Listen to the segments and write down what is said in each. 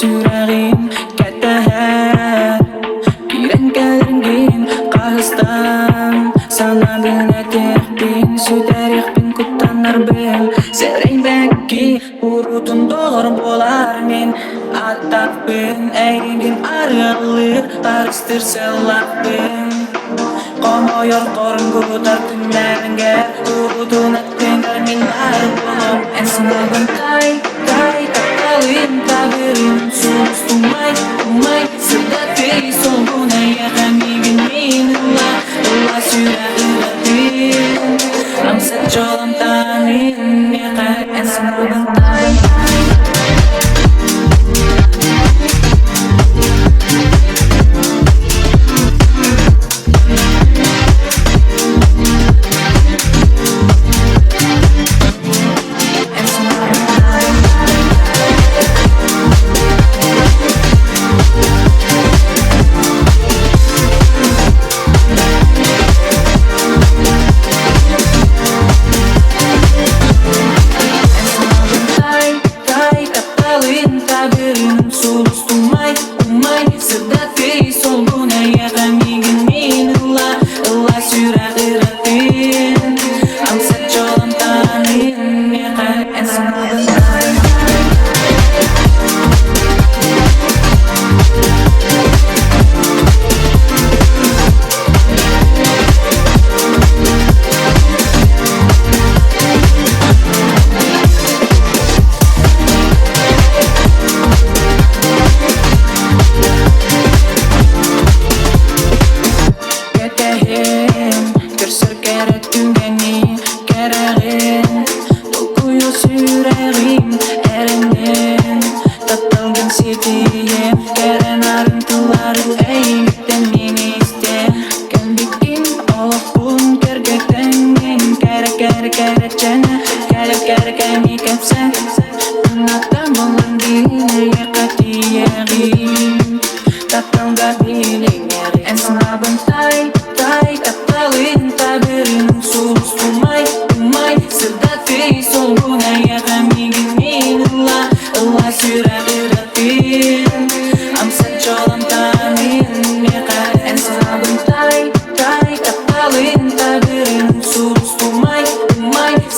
yüreğim keteher Pirenkelengin kahıstan Sana dinledik bin Süderik bin kutlanır bil Sevreyn bekki urutun doğru bolar min Atak bin eğringin arılı Taristır selak bin Komoyor korun kutar tünlerenge Urutun ettinger minler bulum En sınavın tay Takalin tabirin sulus tumay Sedati solguna yakamigin minilla Allah süre iratin Ramset çolam tanin Yaka en sınavın tay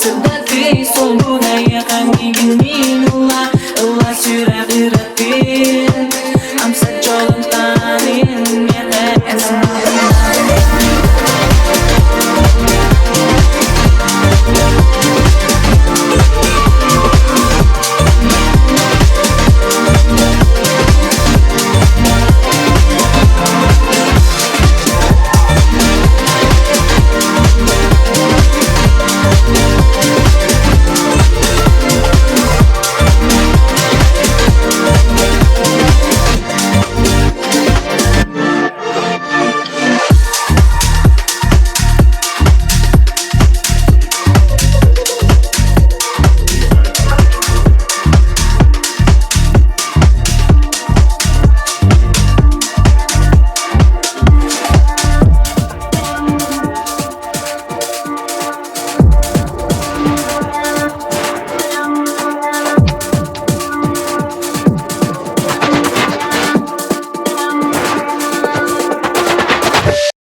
Sedati solguna yakamigin min